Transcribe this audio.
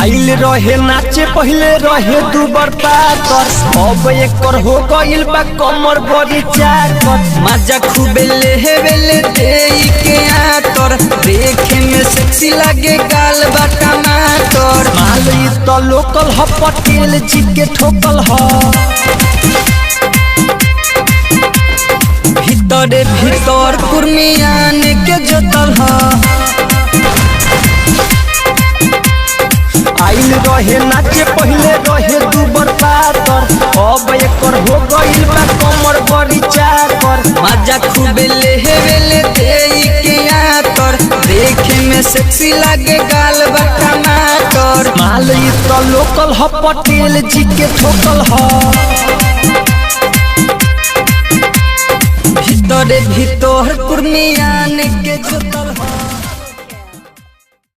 आइल रहे नाचे पहले रहे दुबर पातर, अब एकर हो गइल बा कमर बड़ी चाकर। मजा खूबे लेवेले देई के आतर, देखे में सेक्सी लागे गाल बा टमाटर। माल ई तो लोकल ह, पटेल जी के ठोकल ह। भीतरे भीतर कुर्मियान के जोतल ह। आइल रहे नाचे पहले रहे दुबर पातर, अब एकर हो गइल बा कमर बड़ी चाकर। मजा खूबे लेवेले देई के आतर, देखे में सेक्सी लागे गाल बा टमाटर। माल ई तो लोकल ह, पटेल जी के ठोकल ह। भीतरे भीतर कुर्मियान के जोतल